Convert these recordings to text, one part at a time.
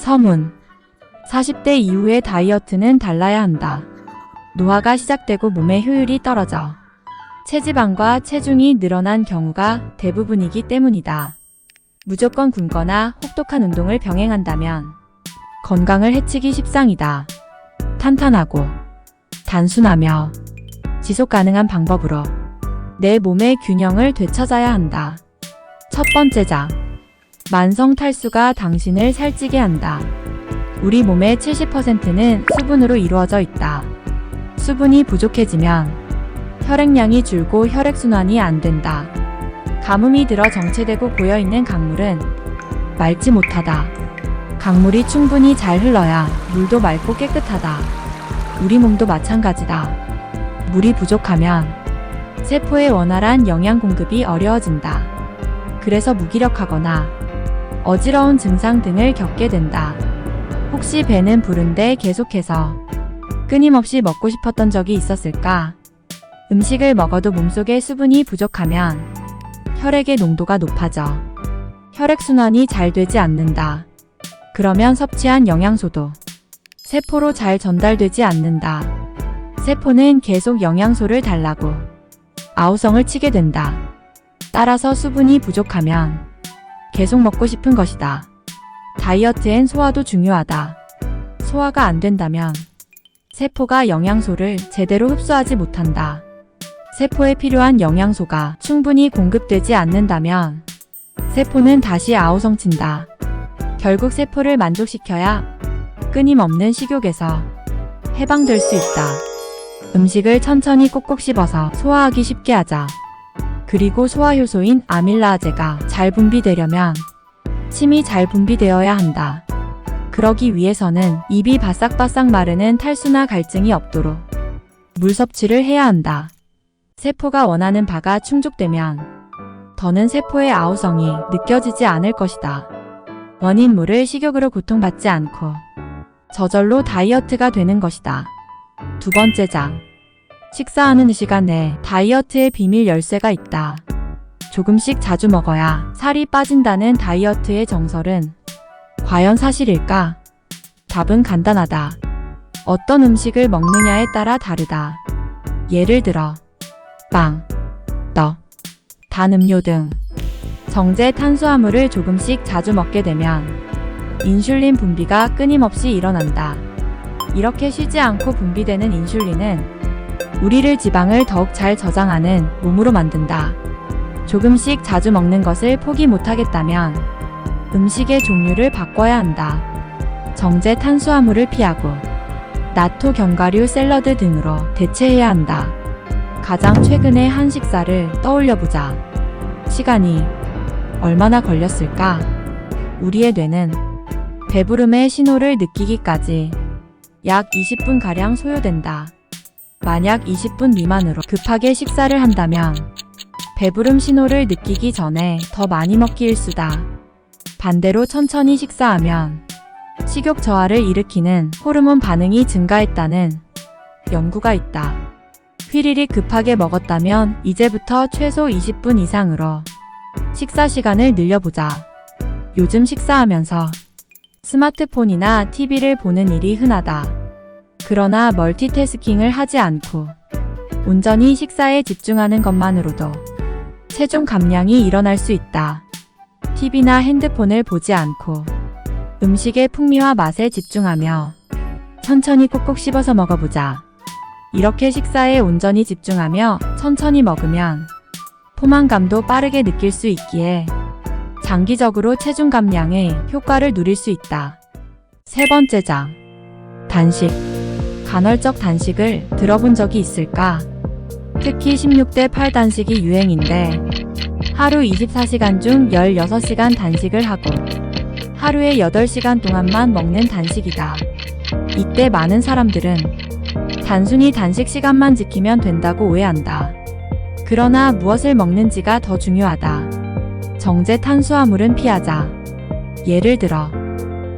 서문. 40대 이후의 다이어트는 달라야 한다. 노화가 시작되고 몸의 효율이 떨어져 체지방과 체중이 늘어난 경우가 대부분이기 때문이다. 무조건 굶거나 혹독한 운동을 병행한다면 건강을 해치기 십상이다. 탄탄하고 단순하며 지속 가능한 방법으로 내 몸의 균형을 되찾아야 한다. 첫 번째자. 만성 탈수가 당신을 살찌게 한다. 우리 몸의 70%는 수분으로 이루어져 있다. 수분이 부족해지면 혈액량이 줄고 혈액순환이 안 된다. 가뭄이 들어 정체되고 고여있는 강물은 맑지 못하다. 강물이 충분히 잘 흘러야 물도 맑고 깨끗하다. 우리 몸도 마찬가지다. 물이 부족하면 세포의 원활한 영양 공급이 어려워진다. 그래서 무기력하거나 어지러운 증상 등을 겪게 된다. 혹시 배는 부른데 계속해서 끊임없이 먹고 싶었던 적이 있었을까? 음식을 먹어도 몸속에 수분이 부족하면 혈액의 농도가 높아져 혈액순환이 잘 되지 않는다. 그러면 섭취한 영양소도 세포로 잘 전달되지 않는다. 세포는 계속 영양소를 달라고 아우성을 치게 된다. 따라서 수분이 부족하면 계속 먹고 싶은 것이다. 다이어트엔 소화도 중요하다. 소화가 안 된다면 세포가 영양소를 제대로 흡수하지 못한다. 세포에 필요한 영양소가 충분히 공급되지 않는다면 세포는 다시 아우성친다. 결국 세포를 만족시켜야 끊임없는 식욕에서 해방될 수 있다. 음식을 천천히 꼭꼭 씹어서 소화하기 쉽게 하자. 그리고 소화효소인 아밀라아제가 잘 분비되려면 침이 잘 분비되어야 한다. 그러기 위해서는 입이 바싹바싹 마르는 탈수나 갈증이 없도록 물 섭취를 해야 한다. 세포가 원하는 바가 충족되면 더는 세포의 아우성이 느껴지지 않을 것이다. 원인물을 식욕으로 고통받지 않고 저절로 다이어트가 되는 것이다. 두 번째 장. 식사하는 시간에 다이어트의 비밀 열쇠가 있다. 조금씩 자주 먹어야 살이 빠진다는 다이어트의 정설은 과연 사실일까? 답은 간단하다. 어떤 음식을 먹느냐에 따라 다르다. 예를 들어 빵, 떡, 단 음료 등 정제 탄수화물을 조금씩 자주 먹게 되면 인슐린 분비가 끊임없이 일어난다. 이렇게 쉬지 않고 분비되는 인슐린은 우리를 지방을 더욱 잘 저장하는 몸으로 만든다. 조금씩 자주 먹는 것을 포기 못하겠다면 음식의 종류를 바꿔야 한다. 정제 탄수화물을 피하고 나토 견과류 샐러드 등으로 대체해야 한다. 가장 최근의 한 식사를 떠올려보자. 시간이 얼마나 걸렸을까? 우리의 뇌는 배부름의 신호를 느끼기까지 약 20분가량 소요된다. 만약 20분 미만으로 급하게 식사를 한다면 배부름 신호를 느끼기 전에 더 많이 먹기 일수다. 반대로 천천히 식사하면 식욕 저하를 일으키는 호르몬 반응이 증가했다는 연구가 있다. 휘리릭 급하게 먹었다면 이제부터 최소 20분 이상으로 식사 시간을 늘려보자. 요즘 식사하면서 스마트폰이나 TV를 보는 일이 흔하다. 그러나 멀티태스킹을 하지 않고 온전히 식사에 집중하는 것만으로도 체중 감량이 일어날 수 있다. TV나 핸드폰을 보지 않고 음식의 풍미와 맛에 집중하며 천천히 꼭꼭 씹어서 먹어보자. 이렇게 식사에 온전히 집중하며 천천히 먹으면 포만감도 빠르게 느낄 수 있기에 장기적으로 체중 감량에 효과를 누릴 수 있다. 세 번째 장. 단식. 간헐적 단식을 들어본 적이 있을까? 특히 16대 8 단식이 유행인데 하루 24시간 중 16시간 단식을 하고 하루에 8시간 동안만 먹는 단식이다. 이때 많은 사람들은 단순히 단식 시간만 지키면 된다고 오해한다. 그러나 무엇을 먹는지가 더 중요하다. 정제 탄수화물은 피하자. 예를 들어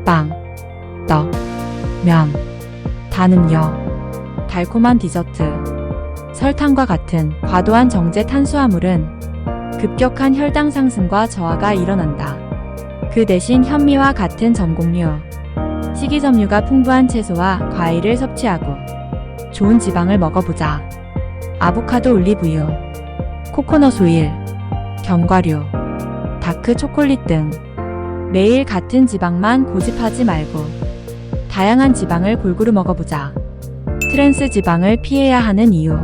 빵, 떡, 면, 단 음료, 달콤한 디저트, 설탕과 같은 과도한 정제 탄수화물은 급격한 혈당 상승과 저하가 일어난다. 그 대신 현미와 같은 전곡류, 식이섬유가 풍부한 채소와 과일을 섭취하고 좋은 지방을 먹어보자. 아보카도 올리브유, 코코넛 오일, 견과류, 다크 초콜릿 등 매일 같은 지방만 고집하지 말고 다양한 지방을 골고루 먹어보자. 트랜스 지방을 피해야 하는 이유.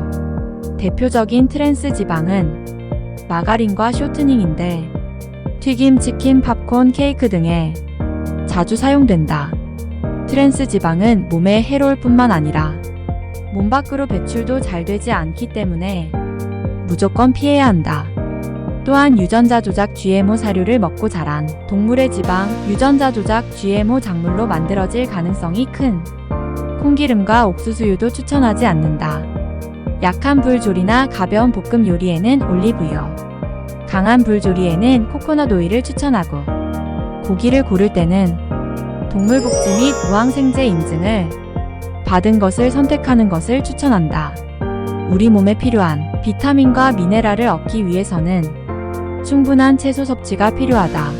대표적인 트랜스 지방은 마가린과 쇼트닝인데 튀김, 치킨, 팝콘, 케이크 등에 자주 사용된다. 트랜스 지방은 몸에 해로울 뿐만 아니라 몸 밖으로 배출도 잘 되지 않기 때문에 무조건 피해야 한다. 또한 유전자 조작 GMO 사료를 먹고 자란 동물의 지방, 유전자 조작 GMO 작물로 만들어질 가능성이 큰 콩기름과 옥수수유도 추천하지 않는다. 약한 불 조리나 가벼운 볶음 요리에는 올리브유, 강한 불 조리에는 코코넛 오일을 추천하고 고기를 고를 때는 동물복지 및 무항생제 인증을 받은 것을 선택하는 것을 추천한다. 우리 몸에 필요한 비타민과 미네랄을 얻기 위해서는 충분한 채소 섭취가 필요하다.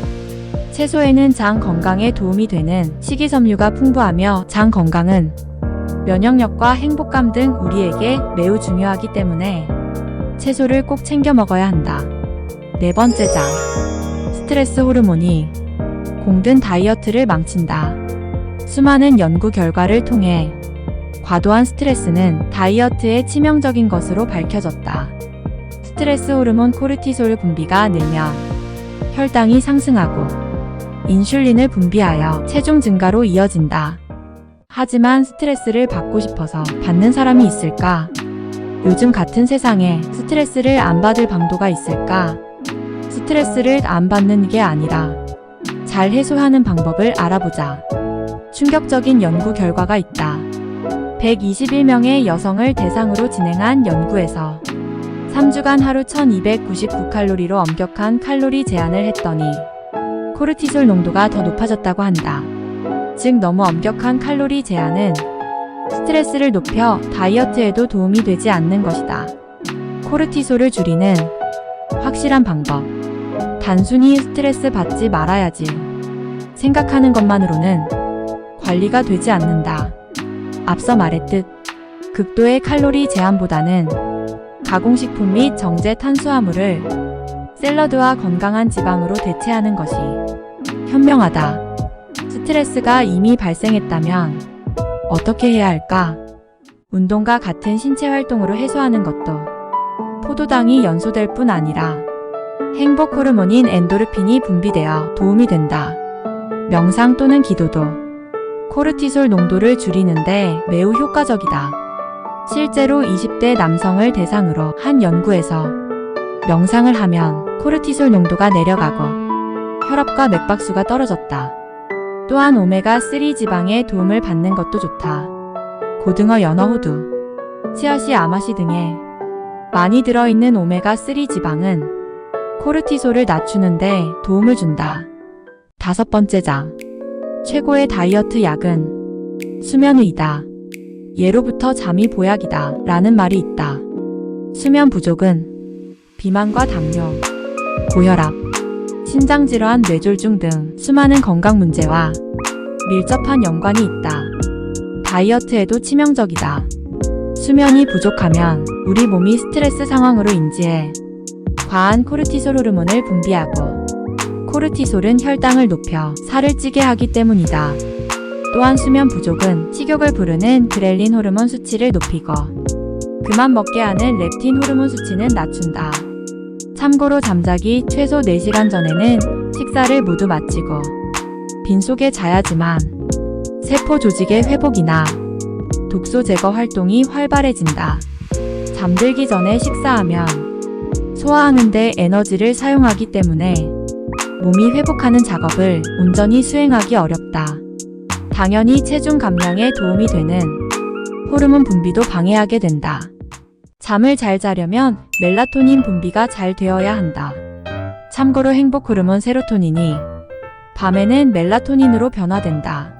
채소에는 장 건강에 도움이 되는 식이섬유가 풍부하며 장 건강은 면역력과 행복감 등 우리에게 매우 중요하기 때문에 채소를 꼭 챙겨 먹어야 한다. 네 번째 장. 스트레스 호르몬이 공든 다이어트를 망친다. 수많은 연구 결과를 통해 과도한 스트레스는 다이어트에 치명적인 것으로 밝혀졌다. 스트레스 호르몬 코르티솔 분비가 늘면 혈당이 상승하고 인슐린을 분비하여 체중 증가로 이어진다. 하지만 스트레스를 받고 싶어서 받는 사람이 있을까? 요즘 같은 세상에 스트레스를 안 받을 방도가 있을까? 스트레스를 안 받는 게 아니라 잘 해소하는 방법을 알아보자. 충격적인 연구 결과가 있다. 121명의 여성을 대상으로 진행한 연구에서 3주간 하루 1299칼로리로 엄격한 칼로리 제한을 했더니 코르티솔 농도가 더 높아졌다고 한다. 즉 너무 엄격한 칼로리 제한은 스트레스를 높여 다이어트에도 도움이 되지 않는 것이다. 코르티솔을 줄이는 확실한 방법. 단순히 스트레스 받지 말아야지 생각하는 것만으로는 관리가 되지 않는다. 앞서 말했듯 극도의 칼로리 제한보다는 가공식품 및 정제 탄수화물을 샐러드와 건강한 지방으로 대체하는 것이 현명하다. 스트레스가 이미 발생했다면 어떻게 해야 할까? 운동과 같은 신체 활동으로 해소하는 것도 포도당이 연소될 뿐 아니라 행복 호르몬인 엔도르핀이 분비되어 도움이 된다. 명상 또는 기도도 코르티솔 농도를 줄이는데 매우 효과적이다. 실제로 20대 남성을 대상으로 한 연구에서 명상을 하면 코르티솔 농도가 내려가고 혈압과 맥박수가 떨어졌다. 또한 오메가3 지방에 도움을 받는 것도 좋다. 고등어, 연어, 호두, 치아씨, 아마씨 등에 많이 들어있는 오메가3 지방은 코르티솔을 낮추는데 도움을 준다. 다섯 번째 장. 최고의 다이어트 약은 수면의이다. 예로부터 잠이 보약이다 라는 말이 있다. 수면 부족은 비만과 당뇨, 고혈압, 신장질환, 뇌졸중 등 수많은 건강 문제와 밀접한 연관이 있다. 다이어트에도 치명적이다. 수면이 부족하면 우리 몸이 스트레스 상황으로 인지해 과한 코르티솔 호르몬을 분비하고 코르티솔은 혈당을 높여 살을 찌게 하기 때문이다. 또한 수면 부족은 식욕을 부르는 그렐린 호르몬 수치를 높이고 그만 먹게 하는 렙틴 호르몬 수치는 낮춘다. 참고로 잠자기 최소 4시간 전에는 식사를 모두 마치고 빈속에 자야지만 세포 조직의 회복이나 독소 제거 활동이 활발해진다. 잠들기 전에 식사하면 소화하는 데 에너지를 사용하기 때문에 몸이 회복하는 작업을 온전히 수행하기 어렵다. 당연히 체중 감량에 도움이 되는 호르몬 분비도 방해하게 된다. 잠을 잘 자려면 멜라토닌 분비가 잘 되어야 한다. 참고로 행복 호르몬 세로토닌이 밤에는 멜라토닌으로 변화된다.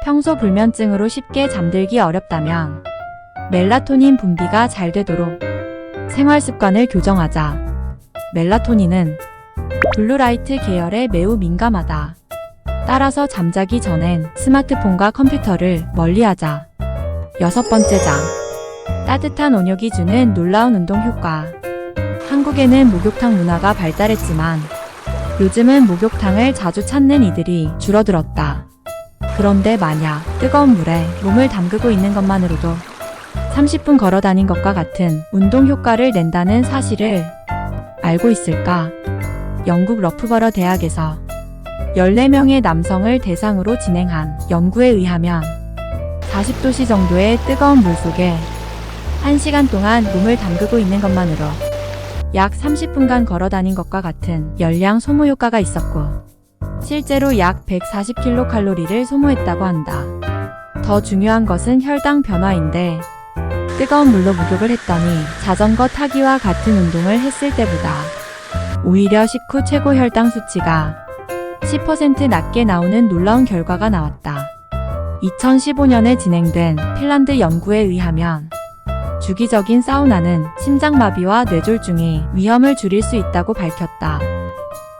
평소 불면증으로 쉽게 잠들기 어렵다면 멜라토닌 분비가 잘 되도록 생활 습관을 교정하자. 멜라토닌은 블루라이트 계열에 매우 민감하다. 따라서 잠자기 전엔 스마트폰과 컴퓨터를 멀리하자. 6번째 장. 따뜻한 온욕이 주는 놀라운 운동 효과. 한국에는 목욕탕 문화가 발달했지만 요즘은 목욕탕을 자주 찾는 이들이 줄어들었다. 그런데 만약 뜨거운 물에 몸을 담그고 있는 것만으로도 30분 걸어 다닌 것과 같은 운동 효과를 낸다는 사실을 알고 있을까? 영국 러프버러 대학에서 14명의 남성을 대상으로 진행한 연구에 의하면 40도씨 정도의 뜨거운 물 속에 1시간 동안 몸을 담그고 있는 것만으로 약 30분간 걸어 다닌 것과 같은 열량 소모 효과가 있었고, 실제로 약 140kcal를 소모했다고 한다. 더 중요한 것은 혈당 변화인데, 뜨거운 물로 목욕을 했더니 자전거 타기와 같은 운동을 했을 때보다 오히려 식후 최고 혈당 수치가 10% 낮게 나오는 놀라운 결과가 나왔다. 2015년에 진행된 핀란드 연구에 의하면 주기적인 사우나는 심장마비와 뇌졸중의 위험을 줄일 수 있다고 밝혔다.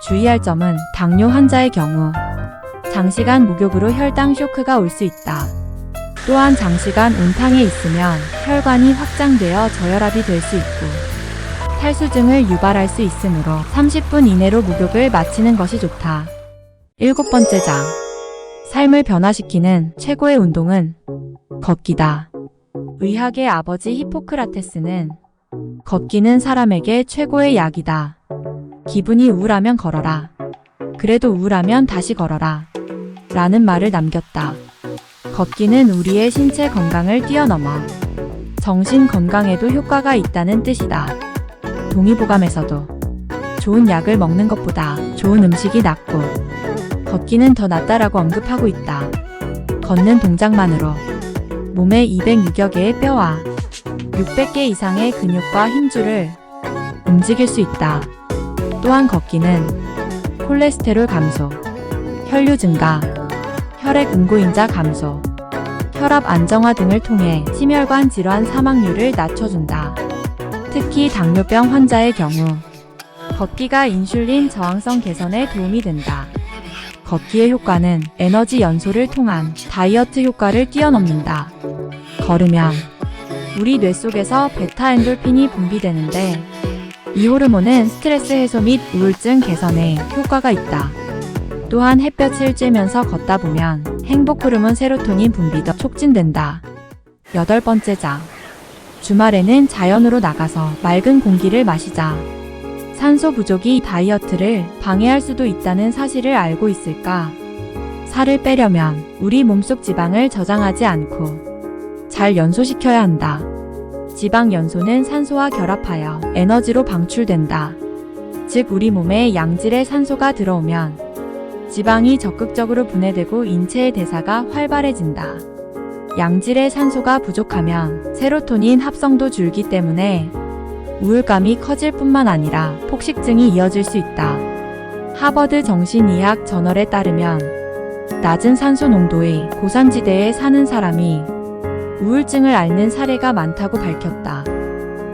주의할 점은 당뇨 환자의 경우 장시간 목욕으로 혈당 쇼크가 올 수 있다. 또한 장시간 온탕에 있으면 혈관이 확장되어 저혈압이 될 수 있고 탈수증을 유발할 수 있으므로 30분 이내로 목욕을 마치는 것이 좋다. 7번째 장. 삶을 변화시키는 최고의 운동은 걷기다. 의학의 아버지 히포크라테스는 걷기는 사람에게 최고의 약이다. 기분이 우울하면 걸어라. 그래도 우울하면 다시 걸어라. 라는 말을 남겼다. 걷기는 우리의 신체 건강을 뛰어넘어 정신 건강에도 효과가 있다는 뜻이다. 동의보감에서도 좋은 약을 먹는 것보다 좋은 음식이 낫고 걷기는 더 낫다라고 언급하고 있다. 걷는 동작만으로 몸의 206여 개의 뼈와 600개 이상의 근육과 힘줄을 움직일 수 있다. 또한 걷기는 콜레스테롤 감소, 혈류 증가, 혈액 응고인자 감소, 혈압 안정화 등을 통해 심혈관 질환 사망률을 낮춰준다. 특히 당뇨병 환자의 경우 걷기가 인슐린 저항성 개선에 도움이 된다. 걷기의 효과는 에너지 연소를 통한 다이어트 효과를 뛰어넘는다. 걸으면 우리 뇌 속에서 베타 엔돌핀이 분비되는데 이 호르몬은 스트레스 해소 및 우울증 개선에 효과가 있다. 또한 햇볕을 쬐면서 걷다 보면 행복 호르몬 세로토닌 분비도 촉진된다. 8번째 장. 주말에는 자연으로 나가서 맑은 공기를 마시자. 산소 부족이 다이어트를 방해할 수도 있다는 사실을 알고 있을까? 살을 빼려면 우리 몸속 지방을 저장하지 않고 잘 연소시켜야 한다. 지방 연소는 산소와 결합하여 에너지로 방출된다. 즉 우리 몸에 양질의 산소가 들어오면 지방이 적극적으로 분해되고 인체의 대사가 활발해진다. 양질의 산소가 부족하면 세로토닌 합성도 줄기 때문에 우울감이 커질 뿐만 아니라 폭식증이 이어질 수 있다. 하버드 정신의학 저널에 따르면 낮은 산소 농도의 고산지대에 사는 사람이 우울증을 앓는 사례가 많다고 밝혔다.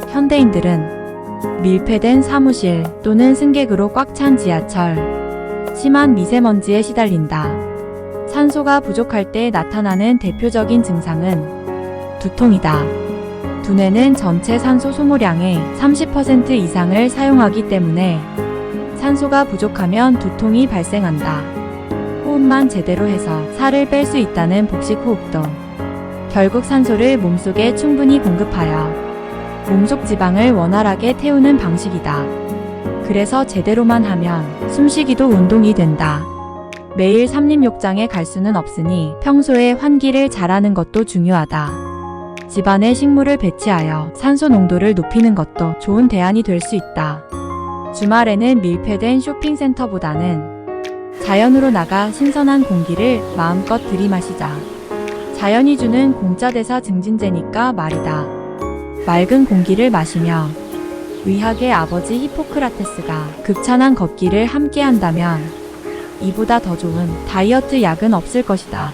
현대인들은 밀폐된 사무실 또는 승객으로 꽉 찬 지하철, 심한 미세먼지에 시달린다. 산소가 부족할 때 나타나는 대표적인 증상은 두통이다. 두뇌는 전체 산소 소모량의 30% 이상을 사용하기 때문에 산소가 부족하면 두통이 발생한다. 호흡만 제대로 해서 살을 뺄 수 있다는 복식호흡도 결국 산소를 몸속에 충분히 공급하여 몸속 지방을 원활하게 태우는 방식이다. 그래서 제대로만 하면 숨쉬기도 운동이 된다. 매일 삼림욕장에 갈 수는 없으니 평소에 환기를 잘하는 것도 중요하다. 집안에 식물을 배치하여 산소 농도를 높이는 것도 좋은 대안이 될 수 있다. 주말에는 밀폐된 쇼핑센터보다는 자연으로 나가 신선한 공기를 마음껏 들이마시자. 자연이 주는 공짜 대사 증진제니까 말이다. 맑은 공기를 마시며 의학의 아버지 히포크라테스가 극찬한 걷기를 함께 한다면 이보다 더 좋은 다이어트 약은 없을 것이다.